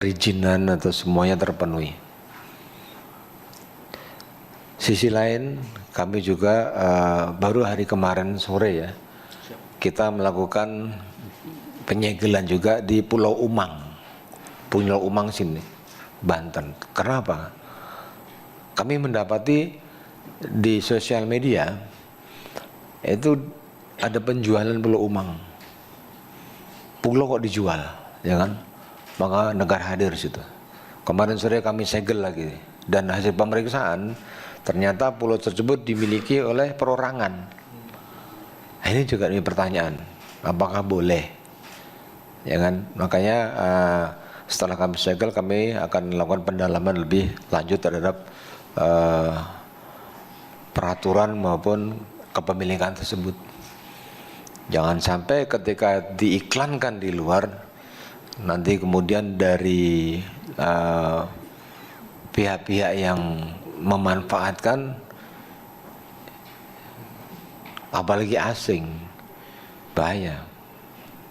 perizinan atau semuanya terpenuhi. Sisi lain, kami juga baru hari kemarin sore ya, kita melakukan penyegelan juga di Pulau Umang, Pulau Umang sini, Banten. Kenapa? Kami mendapati di sosial media itu ada penjualan Pulau Umang. Pulau kok dijual, ya kan? Maka negara hadir situ. Kemarin sore kami segel lagi, dan hasil pemeriksaan ternyata pulau tersebut dimiliki oleh perorangan. Nah, ini juga ini pertanyaan, apakah boleh? Ya kan? Makanya setelah kami segel, kami akan melakukan pendalaman lebih lanjut terhadap peraturan maupun kepemilikan tersebut. Jangan sampai ketika diiklankan di luar, nanti kemudian dari pihak-pihak yang memanfaatkan, apalagi asing, bahaya.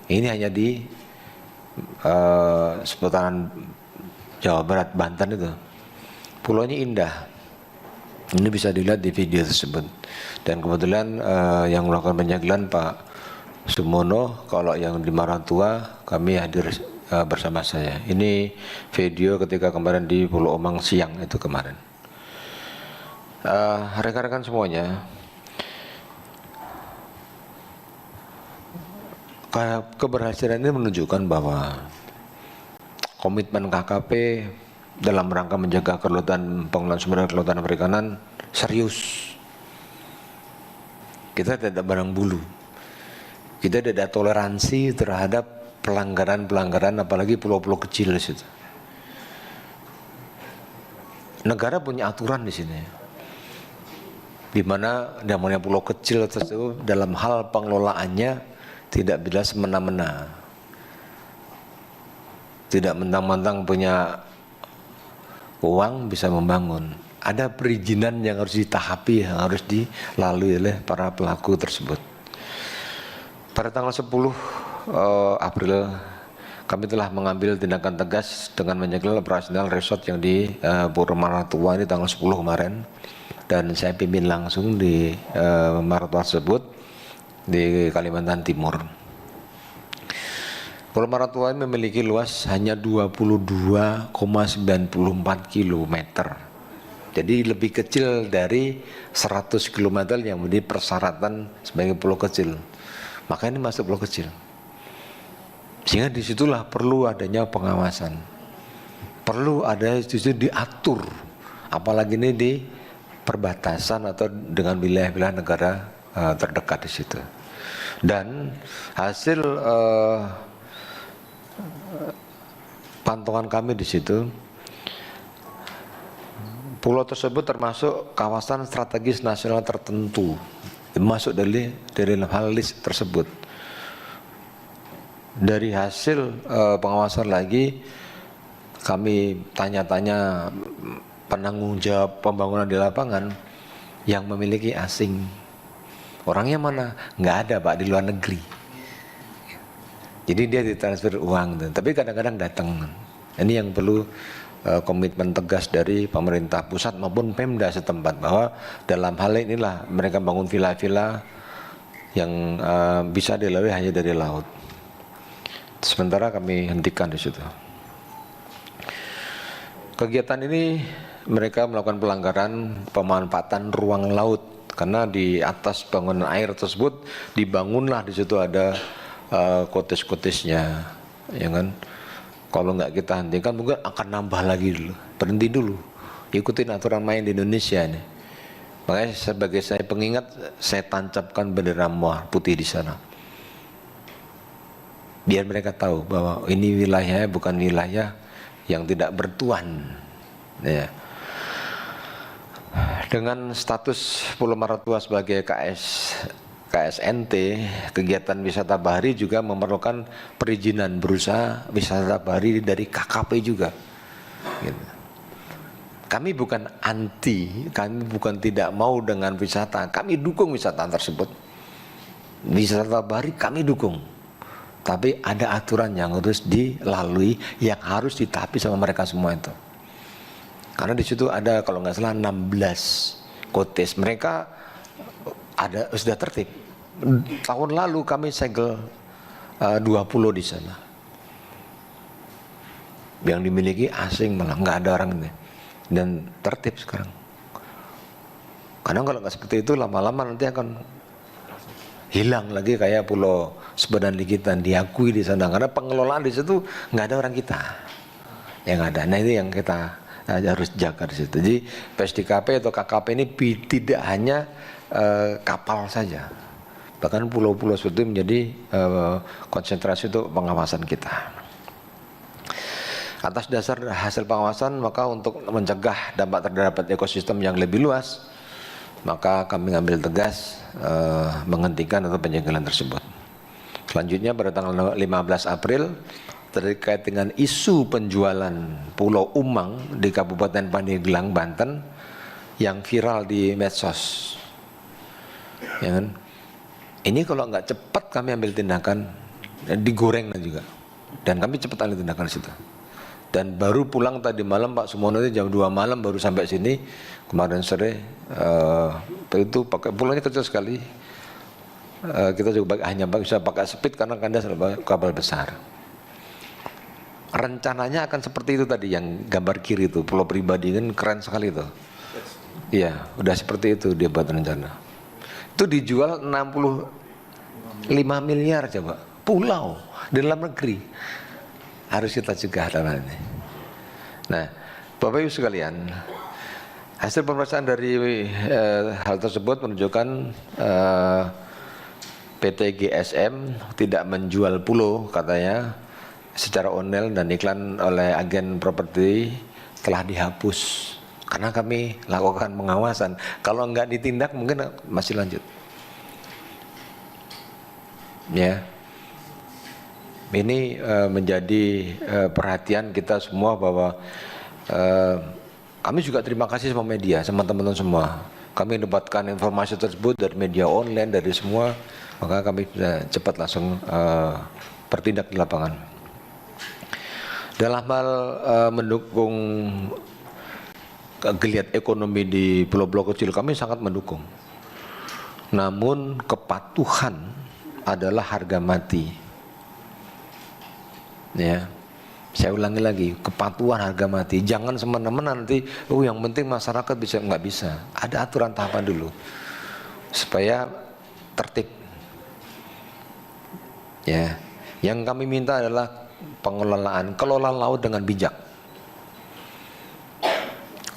Ini hanya di seputaran Jawa Barat, Banten itu. Pulaunya indah. Ini bisa dilihat di video tersebut. Dan kebetulan yang melakukan penyegelan Pak Sumono, kalau yang di Marantua kami hadir bersama saya. Ini video ketika kemarin di Pulau Omang siang itu kemarin. Rekan-rekan semuanya, keberhasilan ini menunjukkan bahwa komitmen KKP dalam rangka menjaga kelautan, pengelolaan sumber daya kelautan perikanan serius. Kita tidak barang bulu. Kita tidak ada toleransi terhadap pelanggaran-pelanggaran, apalagi pulau-pulau kecil di situ. Negara punya aturan di sini, di mana namanya pulau kecil tersebut dalam hal pengelolaannya tidak bisa semena-mena, tidak mentang-mentang punya uang bisa membangun. Ada perizinan yang harus ditahapi, yang harus dilalui oleh para pelaku tersebut. Pada tanggal 10 April kami telah mengambil tindakan tegas dengan menyegel operasional resort yang di Pulau Marantua ini tanggal 10 kemarin, dan saya pimpin langsung di Marantua tersebut di Kalimantan Timur. Pulau Marantua ini memiliki luas hanya 22,94 km. Jadi lebih kecil dari 100 km yang menjadi persyaratan sebagai pulau kecil. Maka ini masuk pulau kecil. Sehingga disitulah perlu adanya pengawasan. Perlu ada justru diatur. Apalagi ini di perbatasan atau dengan wilayah-wilayah negara terdekat di situ. Dan hasil pantauan kami di situ, pulau tersebut termasuk kawasan strategis nasional tertentu, masuk dari hal list tersebut. Dari hasil pengawasan lagi, kami tanya-tanya penanggung jawab pembangunan di lapangan yang memiliki asing. Orangnya mana? Nggak ada Pak, di luar negeri. Jadi dia ditransfer uang, tapi kadang-kadang datang. Ini yang perlu komitmen tegas dari pemerintah pusat maupun Pemda setempat, bahwa dalam hal inilah mereka bangun villa-villa yang bisa dilalui hanya dari laut. Sementara kami hentikan di situ. Kegiatan ini mereka melakukan pelanggaran pemanfaatan ruang laut, karena di atas bangunan air tersebut dibangunlah di situ ada kotis-kotisnya, ya kan? Kalau nggak kita hentikan mungkin akan nambah lagi dulu. Berhenti dulu, ikutin aturan main di Indonesia ini. Makanya sebagai saya pengingat, saya tancapkan bendera merah putih di sana, biar mereka tahu bahwa ini wilayahnya bukan wilayah yang tidak bertuan, ya. Dengan status Pulau Marantua sebagai KSNT, kegiatan wisata bahari juga memerlukan perizinan berusaha wisata bahari dari KKP juga. Gitu. Kami bukan anti, kami bukan tidak mau dengan wisata, kami dukung wisata tersebut. Wisata bahari kami dukung, Tapi ada aturan yang harus dilalui, yang harus ditaati sama mereka semua itu. Karena di situ ada kalau nggak salah 16 kotes. Mereka ada sudah tertib. Tahun lalu kami segel 20 di sana. Yang dimiliki asing malah nggak ada orang ini. Dan tertib sekarang. Karena kalau nggak seperti itu lama-lama nanti akan hilang lagi kayak Pulau Sebadan Likitan, diakui di sana karena pengelolaan di situ nggak ada orang kita yang ada. Nah itu yang kita harus jaga di situ. Jadi PSDKP atau KKP ini tidak hanya kapal saja, bahkan pulau-pulau seperti itu menjadi konsentrasi untuk pengawasan kita. Atas dasar hasil pengawasan, maka untuk mencegah dampak terhadap ekosistem yang lebih luas, maka kami ambil tegas menghentikan atau penyegelan tersebut. Selanjutnya pada tanggal 15 April terkait dengan isu penjualan Pulau Umang di Kabupaten Pandeglang, Banten yang viral di medsos. Ya kan? Ini kalau nggak cepat kami ambil tindakan, digoreng juga. Dan kami cepat ambil tindakan di situ. Dan baru pulang tadi malam Pak Sumono itu jam 2 malam baru sampai sini kemarin sore. Itu pakai pulangnya kecil sekali. Kita juga hanya bisa pakai speed karena kandas kapal besar. Rencananya akan seperti itu tadi yang gambar kiri itu pulau pribadi kan keren sekali itu. Iya, udah seperti itu dia buat rencana. Itu dijual 65 miliar coba pulau di dalam negeri. Harus kita cegah ini. Nah, Bapak Ibu sekalian, hasil pemeriksaan dari hal tersebut menunjukkan PT GSM tidak menjual pulau katanya secara online dan iklan oleh agen properti telah dihapus karena kami lakukan pengawasan. Kalau nggak ditindak mungkin masih lanjut. Ya, ini menjadi perhatian kita semua bahwa kami juga terima kasih sama media, sama teman-teman semua. Kami mendapatkan informasi tersebut dari media online, dari semua, maka kami bisa cepat langsung bertindak di lapangan. Dalam hal mendukung geliat ekonomi di pulau-pulau kecil, kami sangat mendukung. Namun kepatuhan adalah harga mati. Ya, saya ulangi lagi, kepatuhan harga mati. Jangan semena-mena nanti, yang penting masyarakat bisa, nggak bisa. Ada aturan tahapan dulu supaya tertib. Ya, yang kami minta adalah kelola laut dengan bijak.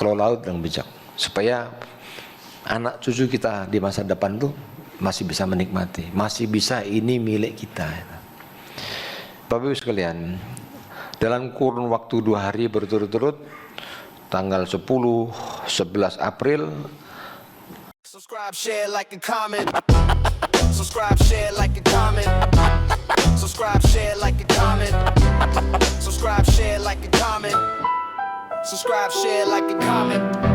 Kelola laut dengan bijak supaya anak cucu kita di masa depan tuh masih bisa menikmati, masih bisa ini milik kita. Bapak Ibu sekalian, dalam kurun waktu 2 hari berturut-turut, tanggal 10, 11 April. Subscribe, share, like, and comment. Subscribe, share, like, and comment. Subscribe, share, like, and comment. Subscribe, share, like, and comment. Subscribe, share, like, and comment.